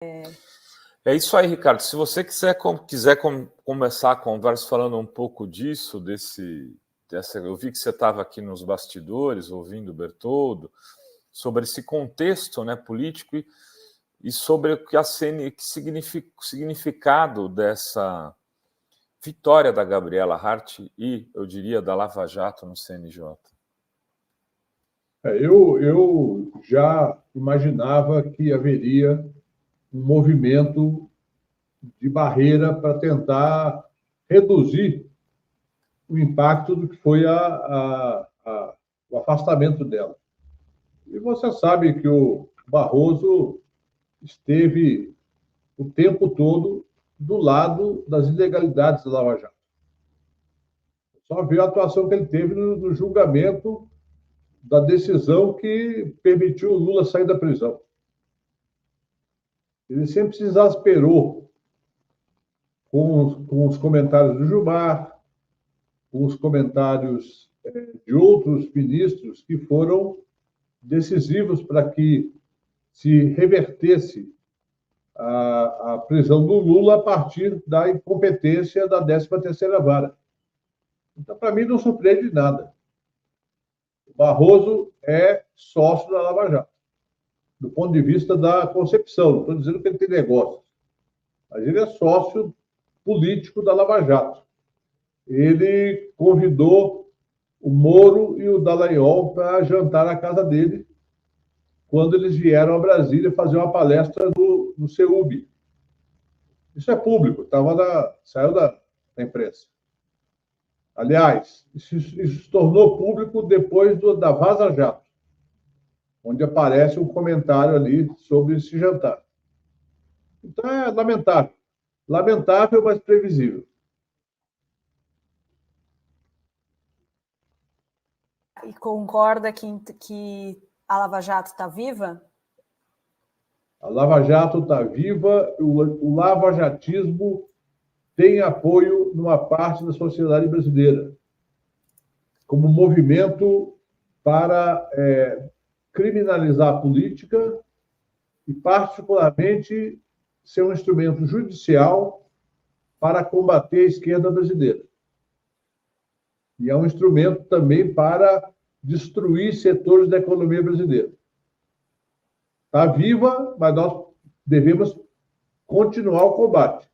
É isso aí, Ricardo. Se você quiser começar a conversa falando um pouco disso, eu vi que você estava aqui nos bastidores, ouvindo o Bertoldo, sobre esse contexto, né, político e sobre o significado dessa vitória da Gabriela Hart e, eu diria, da Lava Jato no CNJ. Eu já imaginava que haveria um movimento de barreira para tentar reduzir o impacto do que foi o afastamento dela. E você sabe que o Barroso esteve o tempo todo do lado das ilegalidades da Lava Jato. Só viu a atuação que ele teve no julgamento da decisão que permitiu o Lula sair da prisão. Ele sempre se exasperou com os comentários do Gilmar, com os comentários de outros ministros que foram decisivos para que se revertesse a prisão do Lula a partir da incompetência da 13ª Vara. Então, para mim, não surpreende nada. O Barroso é sócio da Lava Jato, do ponto de vista da concepção. Não estou dizendo que ele tem negócios, mas ele é sócio político da Lava Jato. Ele convidou o Moro e o Dallagnol para jantar na casa dele quando eles vieram a Brasília fazer uma palestra no CEUB. Isso é público, saiu da imprensa. Aliás, isso se tornou público depois da Vaza Jato, onde aparece um comentário ali sobre esse jantar. Então é lamentável. Lamentável, mas previsível. E concorda que a Lava Jato está viva? A Lava Jato está viva, o lavajatismo tem apoio numa parte da sociedade brasileira, como movimento para criminalizar a política e, particularmente, ser um instrumento judicial para combater a esquerda brasileira. E é um instrumento também para destruir setores da economia brasileira. Está viva, mas nós devemos continuar o combate.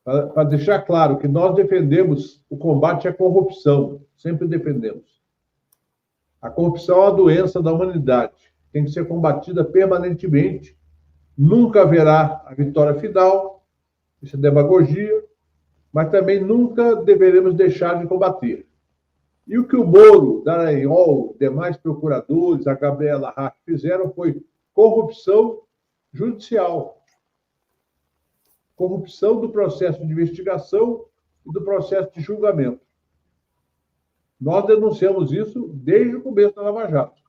Para deixar claro que nós defendemos o combate à corrupção, sempre defendemos. A corrupção é uma doença da humanidade, tem que ser combatida permanentemente, nunca haverá a vitória final, isso é demagogia, mas também nunca deveremos deixar de combater. E o que o Moro, Dallagnol, demais procuradores, a Gabriela Hart fizeram foi corrupção judicial. Corrupção do processo de investigação e do processo de julgamento. Nós denunciamos isso desde o começo da Lava Jato.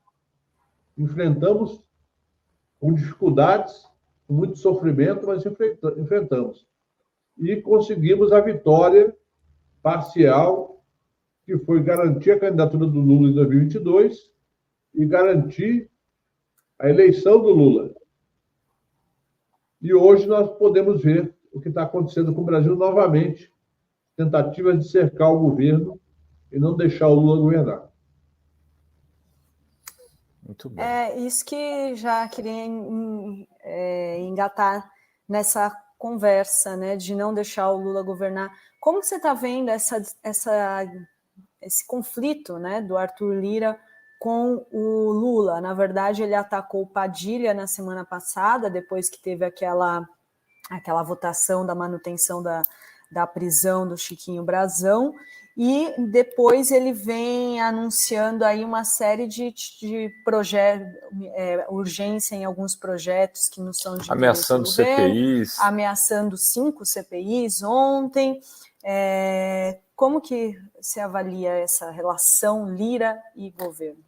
Enfrentamos com dificuldades, com muito sofrimento, mas enfrentamos. E conseguimos a vitória parcial, que foi garantir a candidatura do Lula em 2022 e garantir a eleição do Lula. E hoje nós podemos ver o que está acontecendo com o Brasil novamente, tentativas de cercar o governo e não deixar o Lula governar. Muito bem. É isso que já queria engatar nessa conversa, né, de não deixar o Lula governar. Como você está vendo esse conflito, né, do Arthur Lira com o Lula? Na verdade, ele atacou o Padilha na semana passada, depois que teve aquela votação da manutenção da prisão do Chiquinho Brazão, e depois ele vem anunciando aí uma série de projetos, urgência em alguns projetos que não são de ameaçando CPIs. Ameaçando 5 CPIs ontem. Como que se avalia essa relação Lira e governo?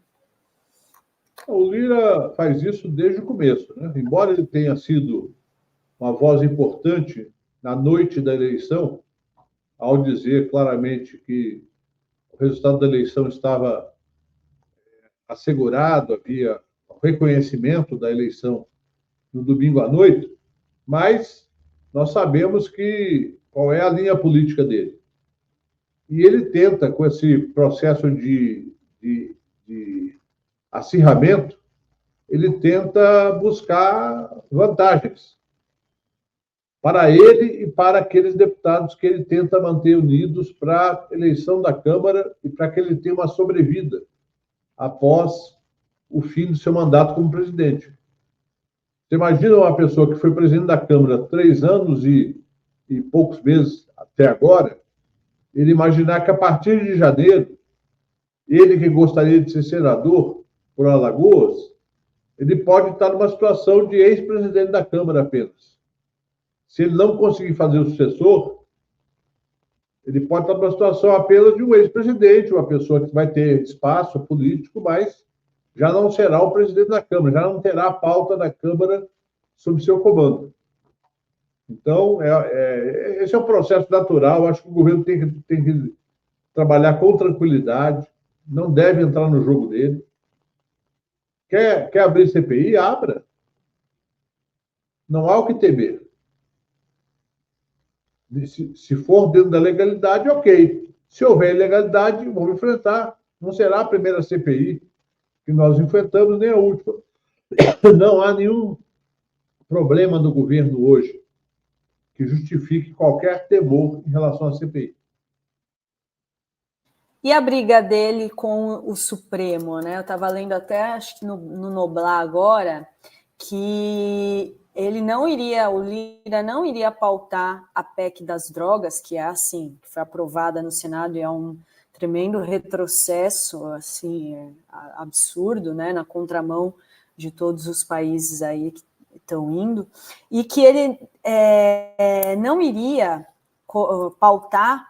O Lira faz isso desde o começo, né? Embora ele tenha sido uma voz importante na noite da eleição, ao dizer claramente que o resultado da eleição estava assegurado, havia o reconhecimento da eleição no domingo à noite, mas nós sabemos qual é a linha política dele. E ele tenta, com esse processo de acirramento, ele tenta buscar vantagens para ele e para aqueles deputados que ele tenta manter unidos para a eleição da Câmara e para que ele tenha uma sobrevida após o fim do seu mandato como presidente. Você imagina uma pessoa que foi presidente da Câmara 3 anos e poucos meses até agora, ele imaginar que a partir de janeiro, ele que gostaria de ser senador por Alagoas, ele pode estar numa situação de ex-presidente da Câmara apenas. Se ele não conseguir fazer o sucessor, ele pode estar numa situação apenas de um ex-presidente, uma pessoa que vai ter espaço político, mas já não será o presidente da Câmara, já não terá a pauta da Câmara sob seu comando. Então, esse é um processo natural. Acho que o governo tem que trabalhar com tranquilidade, não deve entrar no jogo dele. Quer abrir CPI? Abra. Não há o que temer. Se for dentro da legalidade, ok. Se houver ilegalidade, vamos enfrentar. Não será a primeira CPI que nós enfrentamos, nem a última. Não há nenhum problema no governo hoje que justifique qualquer temor em relação à CPI. E a briga dele com o Supremo, né? Eu estava lendo até, acho que no Noblar agora, que o Lira não iria pautar a PEC das drogas, que é assim, que foi aprovada no Senado e é um tremendo retrocesso, assim, absurdo, né? Na contramão de todos os países aí que estão indo, e que ele não iria pautar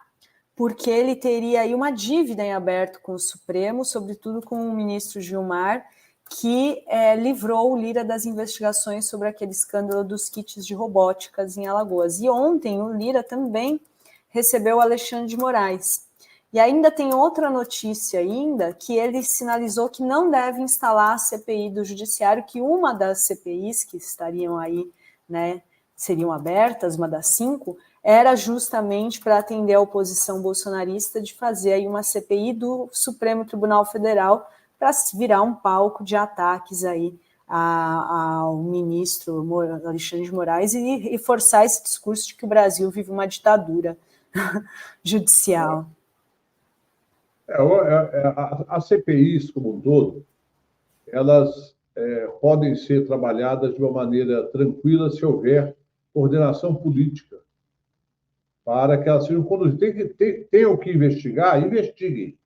porque ele teria aí uma dívida em aberto com o Supremo, sobretudo com o ministro Gilmar, que livrou o Lira das investigações sobre aquele escândalo dos kits de robóticas em Alagoas. E ontem o Lira também recebeu o Alexandre de Moraes. E ainda tem outra notícia ainda, que ele sinalizou que não deve instalar a CPI do Judiciário, que uma das CPIs que estariam aí, né, seriam abertas, uma das 5, era justamente para atender a oposição bolsonarista de fazer aí uma CPI do Supremo Tribunal Federal para virar um palco de ataques aí ao ministro Alexandre de Moraes e forçar esse discurso de que o Brasil vive uma ditadura judicial. As CPIs, como um todo, elas podem ser trabalhadas de uma maneira tranquila se houver coordenação política para que elas sejam conduzidas. Tenham que investigar, investiguem.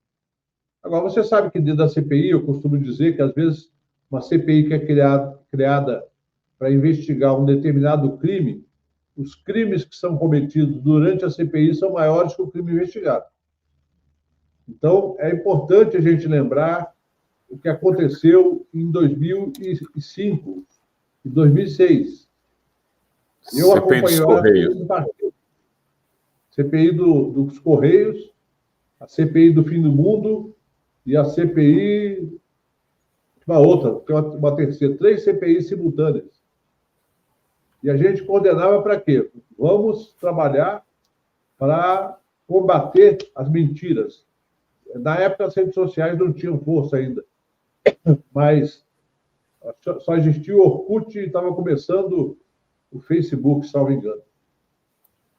Agora, você sabe que dentro da CPI, eu costumo dizer que, às vezes, uma CPI que é criada para investigar um determinado crime, os crimes que são cometidos durante a CPI são maiores que o crime investigado. Então, é importante a gente lembrar o que aconteceu em 2005 e 2006. Eu acompanhei a CPI dos Correios, a CPI do Fim do Mundo e a CPI... uma terceira, 3 CPIs simultâneas. E a gente coordenava para quê? Vamos trabalhar para combater as mentiras. Na época, as redes sociais não tinham força ainda, mas só existia o Orkut e estava começando o Facebook, salvo engano.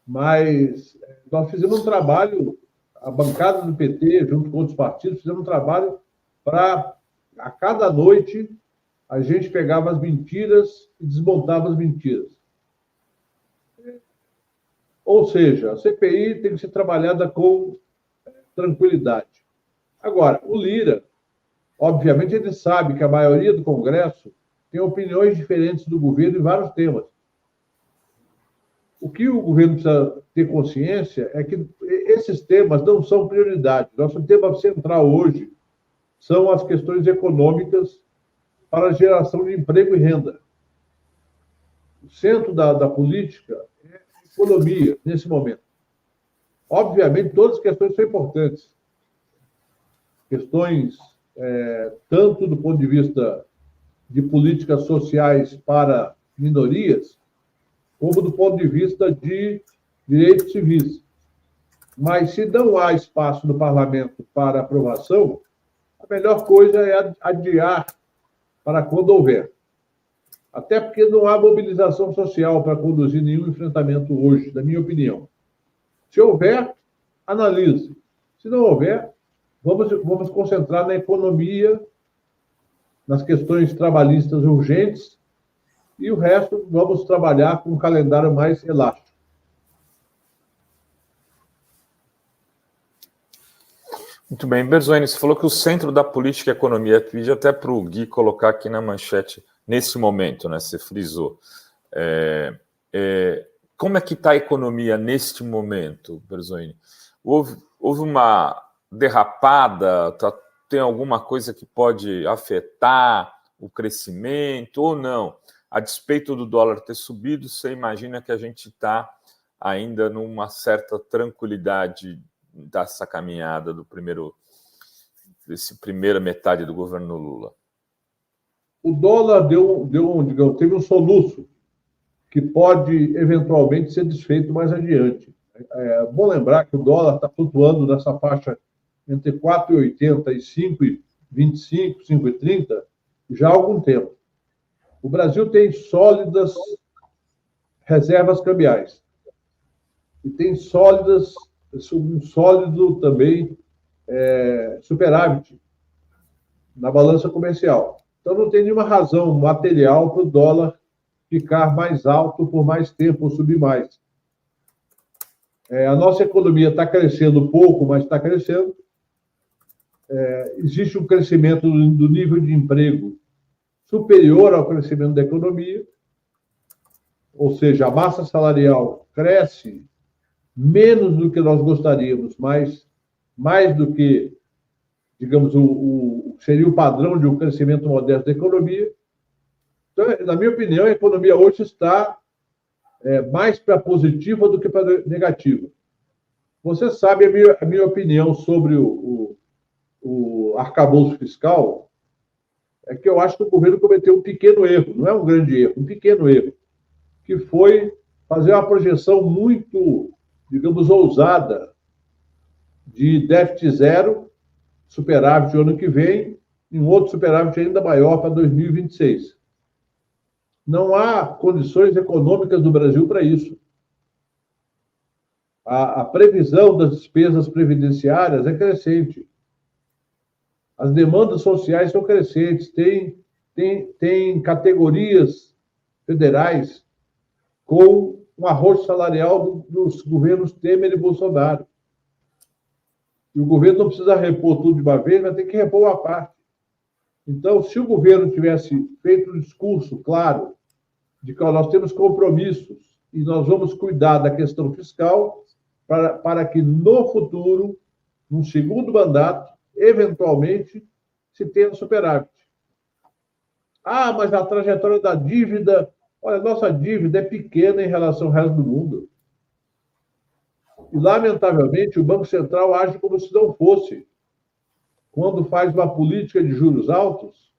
Mas nós fizemos um trabalho, a bancada do PT, junto com outros partidos, fizemos um trabalho para, a cada noite, a gente pegava as mentiras e desmontava as mentiras. Ou seja, a CPI tem que ser trabalhada com tranquilidade. Agora, o Lira, obviamente, ele sabe que a maioria do Congresso tem opiniões diferentes do governo em vários temas. O que o governo precisa ter consciência é que esses temas não são prioridade. Nosso tema central hoje são as questões econômicas para a geração de emprego e renda. O centro da política é a economia, nesse momento. Obviamente, todas as questões são importantes. Questões, tanto do ponto de vista de políticas sociais para minorias, como do ponto de vista de direitos civis. Mas, se não há espaço no parlamento para aprovação, a melhor coisa é adiar para quando houver. Até porque não há mobilização social para conduzir nenhum enfrentamento hoje, na minha opinião. Se houver, analise. Se não houver, vamos concentrar na economia, nas questões trabalhistas urgentes, e o resto vamos trabalhar com um calendário mais elástico. Muito bem. Berzoni, você falou que o centro da política é a economia. Pedi até para o Gui colocar aqui na manchete, nesse momento, né? Você frisou. Como é que está a economia neste momento, Berzoni? Houve uma derrapada? Tem alguma coisa que pode afetar o crescimento ou não? A despeito do dólar ter subido, você imagina que a gente está ainda numa certa tranquilidade dessa caminhada desse primeira metade do governo Lula? O dólar teve um soluço que pode eventualmente ser desfeito mais adiante. É bom lembrar que o dólar está flutuando nessa faixa entre 4,80 e 5,25, 5,30 já há algum tempo. O Brasil tem sólidas reservas cambiais e tem um sólido também superávit na balança comercial. Então, não tem nenhuma razão material para o dólar ficar mais alto por mais tempo ou subir mais. A nossa economia está crescendo pouco, mas está crescendo. Existe um crescimento do nível de emprego superior ao crescimento da economia, ou seja, a massa salarial cresce menos do que nós gostaríamos, mas mais do que, digamos, seria o padrão de um crescimento modesto da economia. Então, na minha opinião, a economia hoje está mais para positiva do que para negativa. Você sabe a minha opinião sobre o arcabouço fiscal, é que eu acho que o governo cometeu um pequeno erro, não é um grande erro, um pequeno erro, que foi fazer uma projeção muito, digamos, ousada de déficit zero, superávit no ano que vem, e um outro superávit ainda maior para 2026. Não há condições econômicas do Brasil para isso. A previsão das despesas previdenciárias é crescente. As demandas sociais são crescentes. Tem categorias federais com um arroz salarial dos governos Temer e Bolsonaro. E o governo não precisa repor tudo de uma vez, vai ter que repor uma parte. Então, se o governo tivesse feito um discurso claro de que nós temos compromissos e nós vamos cuidar da questão fiscal para que no futuro, num segundo mandato, eventualmente, se tenha superávit. Mas a trajetória da dívida... Olha, nossa dívida é pequena em relação ao resto do mundo. E, lamentavelmente, o Banco Central age como se não fosse. Quando faz uma política de juros altos,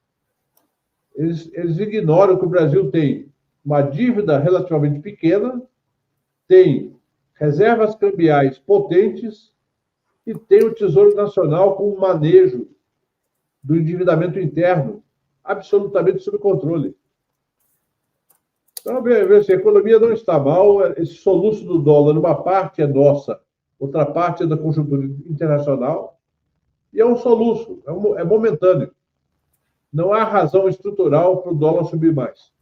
eles ignoram que o Brasil tem uma dívida relativamente pequena, tem reservas cambiais potentes e tem o Tesouro Nacional com um manejo do endividamento interno absolutamente sob controle. Então, veja, a economia não está mal, esse soluço do dólar, uma parte é nossa, outra parte é da conjuntura internacional, e é um soluço, é momentâneo. Não há razão estrutural para o dólar subir mais.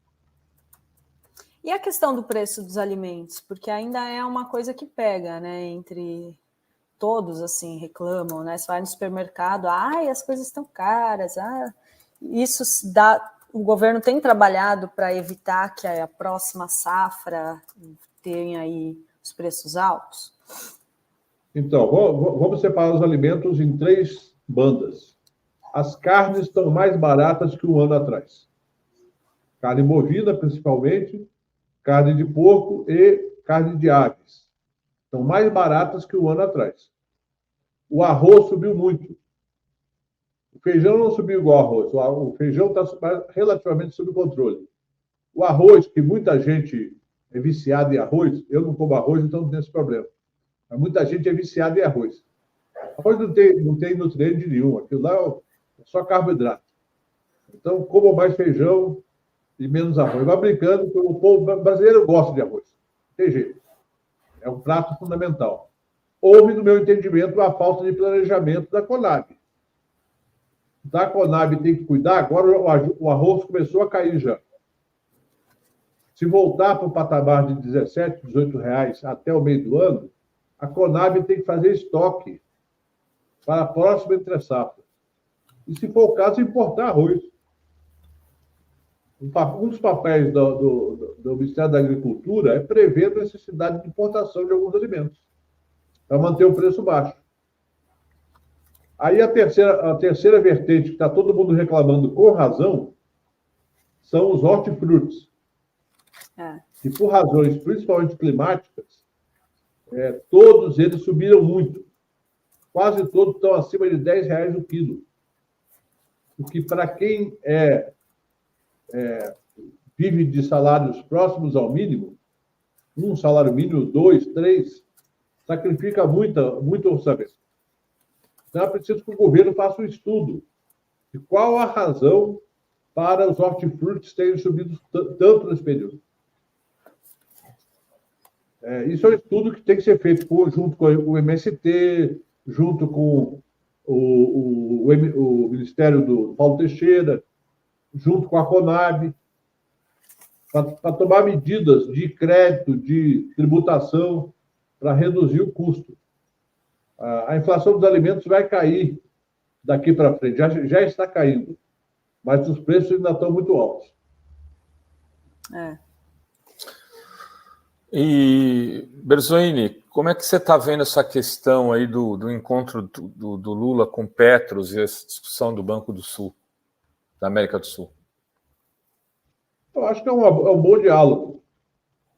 E a questão do preço dos alimentos? Porque ainda é uma coisa que pega, né? Entre todos, assim, reclamam, né? Você vai no supermercado, as coisas estão caras, isso dá... O governo tem trabalhado para evitar que a próxima safra tenha aí os preços altos? Então, vamos separar os alimentos em 3 bandas. As carnes estão mais baratas que um ano atrás. Carne bovina, principalmente, carne de porco e carne de aves. Estão mais baratas que um ano atrás. O arroz subiu muito. O feijão não subiu igual ao arroz. O feijão está relativamente sob controle. O arroz, que muita gente é viciada em arroz, eu não como arroz, então não tenho esse problema. Mas muita gente é viciada em arroz. Arroz não tem nutriente nenhum, aquilo lá é só carboidrato. Então, como mais feijão e menos arroz. Vai brincando, que o povo brasileiro gosta de arroz. Tem jeito. É um prato fundamental. Houve, no meu entendimento, a falta de planejamento da Conab. Da Conab tem que cuidar, agora o arroz começou a cair já. Se voltar para o patamar de 17, 18 reais até o meio do ano, a Conab tem que fazer estoque para a próxima entre-safra. E, se for o caso, importar arroz. Um dos papéis do Ministério da Agricultura é prever a necessidade de importação de alguns alimentos, para manter o preço baixo. Aí a terceira vertente, que está todo mundo reclamando com razão, são os hortifrutis. Que, por razões principalmente climáticas, todos eles subiram muito. Quase todos estão acima de R$10 o quilo. O que, para quem vive de salários próximos ao mínimo, um salário mínimo, 2, 3, sacrifica muito orçamento. Então, é preciso que o governo faça um estudo de qual a razão para os hortifrutis terem subido tanto nesse período. Isso é um estudo que tem que ser feito junto com o MST, junto com o Ministério do Paulo Teixeira, junto com a Conab, para tomar medidas de crédito, de tributação, para reduzir o custo. A inflação dos alimentos vai cair daqui para frente, já está caindo, mas os preços ainda estão muito altos. E, Berzoini, como é que você está vendo essa questão aí do encontro do Lula com Petros e essa discussão do Banco do Sul, da América do Sul? Eu acho que é um bom diálogo.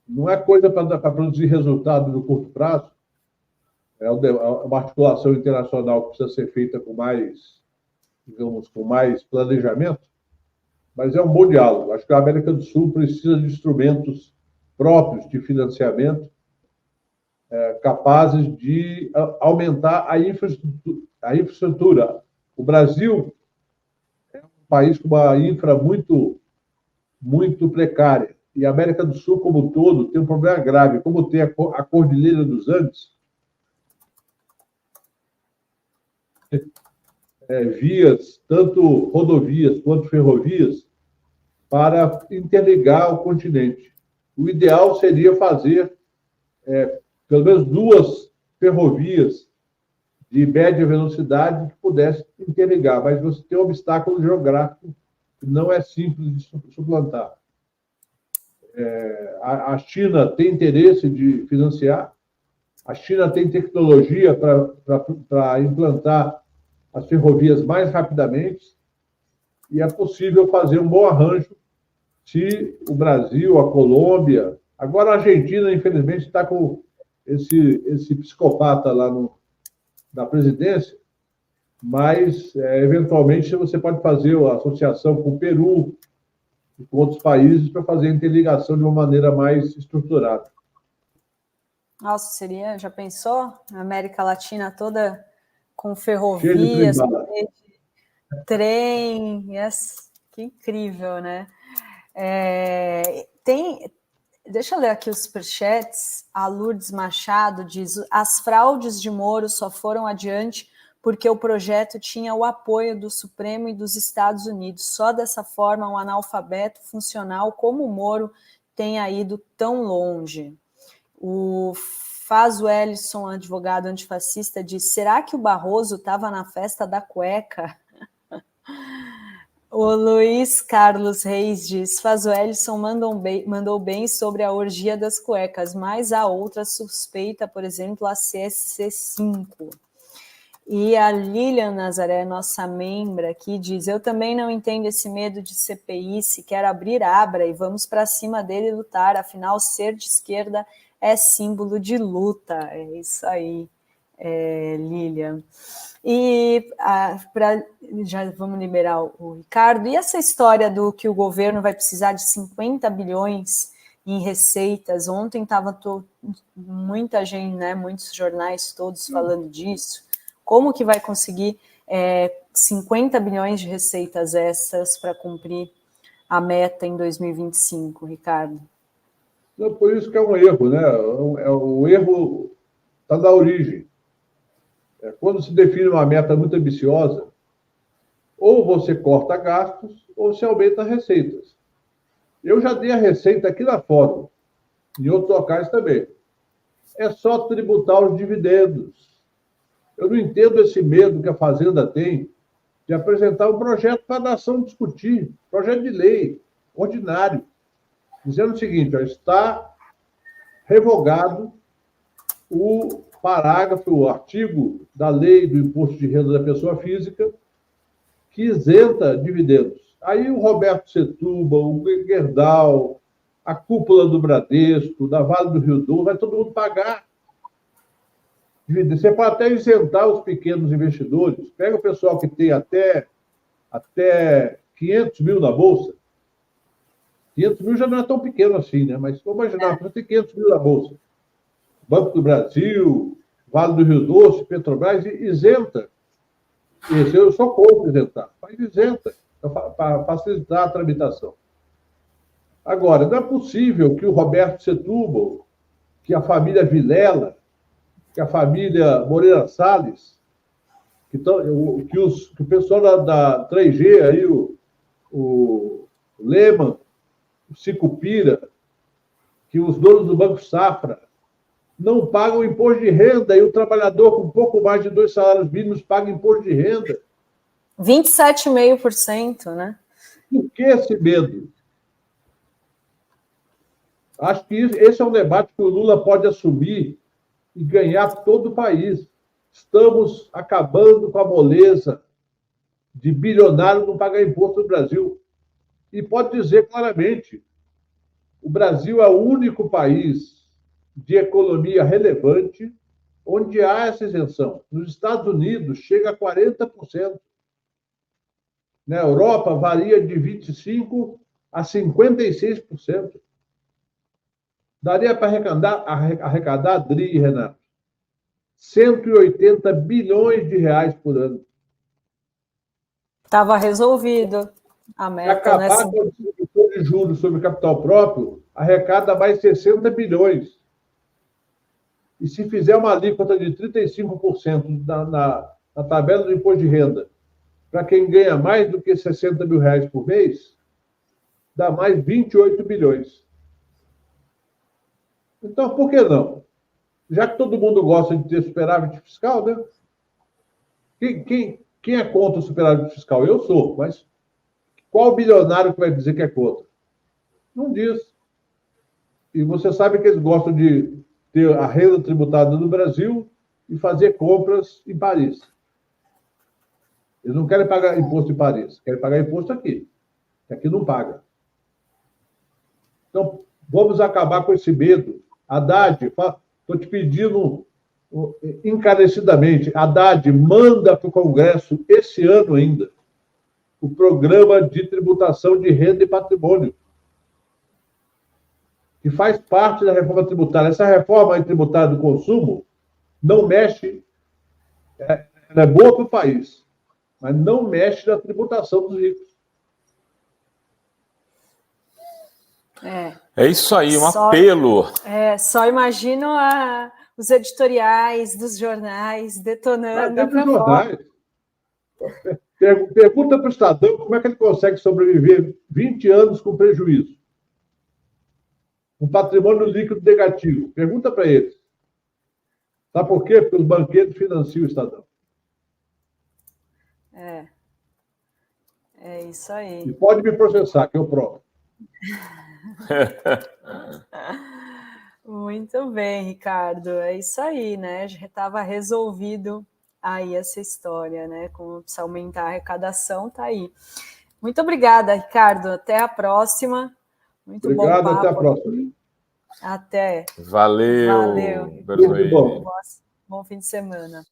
Não é coisa para produzir resultado no curto prazo. É uma articulação internacional que precisa ser feita com mais, digamos, com mais planejamento, mas é um bom diálogo. Acho que a América do Sul precisa de instrumentos próprios de financiamento capazes de aumentar a infraestrutura. O Brasil é um país com uma infra muito precária. E a América do Sul, como um todo, tem um problema grave. Como tem a Cordilheira dos Andes, vias, tanto rodovias quanto ferrovias, para interligar o continente. O ideal seria fazer pelo menos 2 ferrovias de média velocidade que pudessem interligar, mas você tem um obstáculo geográfico que não é simples de suplantar. A China tem interesse de financiar, a China tem tecnologia para implantar as ferrovias mais rapidamente, e é possível fazer um bom arranjo se o Brasil, a Colômbia... Agora, a Argentina, infelizmente, está com esse psicopata lá na presidência, mas, eventualmente, você pode fazer a associação com o Peru e com outros países para fazer a interligação de uma maneira mais estruturada. Nossa, já pensou? A América Latina toda com ferrovias, trem, que incrível, né? Deixa eu ler aqui os superchats. A Lourdes Machado diz: as fraudes de Moro só foram adiante porque o projeto tinha o apoio do Supremo e dos Estados Unidos. Só dessa forma, um analfabeto funcional como o Moro tenha ido tão longe. O Fazo Ellison, advogado antifascista, diz: será que o Barroso estava na festa da cueca? O Luiz Carlos Reis diz: Fazo Ellison mandou bem sobre a orgia das cuecas, mas há outra suspeita, por exemplo, a CSC5. E a Lilian Nazaré, nossa membra aqui, diz: eu também não entendo esse medo de CPI, se quer abrir, abra, e vamos para cima dele lutar, afinal, ser de esquerda é símbolo de luta. É isso aí. Lilian. E já vamos liberar o Ricardo. E essa história do que o governo vai precisar de 50 bilhões em receitas? Ontem estava muita gente, né, muitos jornais todos falando disso. Como que vai conseguir 50 bilhões de receitas extras para cumprir a meta em 2025, Ricardo? Não, por isso que é um erro, né? O erro está na origem. Quando se define uma meta muito ambiciosa, ou você corta gastos, ou você aumenta receitas. Eu já dei a receita aqui na Fórum, em outros locais também. É só tributar os dividendos. Eu não entendo esse medo que a Fazenda tem de apresentar um projeto para a nação discutir, projeto de lei ordinário, dizendo o seguinte, está revogado o parágrafo, o artigo da lei do imposto de renda da pessoa física que isenta dividendos. Aí o Roberto Setúbal, o Gerdau, a cúpula do Bradesco, da Vale do Rio Douro, vai todo mundo pagar. Você pode até isentar os pequenos investidores. Pega o pessoal que tem até 500 mil na Bolsa. 500 mil já não é tão pequeno assim, né? Mas vamos imaginar, você tem 500 mil na Bolsa. Banco do Brasil, Vale do Rio Doce, Petrobras, isenta. Esse eu só contra isentar, mas isenta, para facilitar a tramitação. Agora, não é possível que o Roberto Setúbal, que a família Vilela, que a família Moreira Salles, que o pessoal da 3G, aí, o Lehman, o Sicupira, que os donos do Banco Safra, não pagam imposto de renda e o trabalhador com pouco mais de 2 salários mínimos paga imposto de renda. 27,5%, né? Por que esse medo? Acho que esse é um debate que o Lula pode assumir e ganhar todo o país. Estamos acabando com a moleza de bilionário não pagar imposto no Brasil. E pode dizer claramente, o Brasil é o único país de economia relevante onde há essa isenção. Nos Estados Unidos, chega a 40%. Na Europa, varia de 25% a 56%. Daria para arrecadar, Adri e Renato, 180 bilhões de reais por ano. Estava resolvido a meta. Acabar com a distribuição de juros sobre capital próprio, arrecada mais 60 bilhões. E se fizer uma alíquota de 35% na tabela do imposto de renda, para quem ganha mais do que 60 mil reais por mês, dá mais 28 bilhões. Então, por que não? Já que todo mundo gosta de ter superávit fiscal, né? Quem é contra o superávit fiscal? Eu sou, mas qual bilionário que vai dizer que é contra? Não diz. E você sabe que eles gostam de ter a renda tributada no Brasil e fazer compras em Paris. Eles não querem pagar imposto em Paris, querem pagar imposto aqui. Que aqui não paga. Então, vamos acabar com esse medo. Haddad, estou te pedindo encarecidamente, Haddad, manda para o Congresso esse ano ainda o programa de tributação de renda e patrimônio, que faz parte da reforma tributária. Essa reforma tributária do consumo não mexe, ela é boa para o país, mas não mexe na tributação dos ricos. É isso aí, um apelo. Só imagino os editoriais dos jornais detonando. Pergunta para o Estadão como é que ele consegue sobreviver 20 anos com prejuízo. Um patrimônio líquido negativo. Pergunta para eles. Sabe por quê? Porque os banqueiros financiam o Estadão. É isso aí. E pode me processar, que eu provo. Muito bem, Ricardo. É isso aí, né? Já estava resolvido aí essa história, né? Como precisa aumentar a arrecadação, tá aí. Muito obrigada, Ricardo. Até a próxima. Muito obrigado, bom papo. Até a próxima. Até. Valeu. Tudo bom. Bom fim de semana.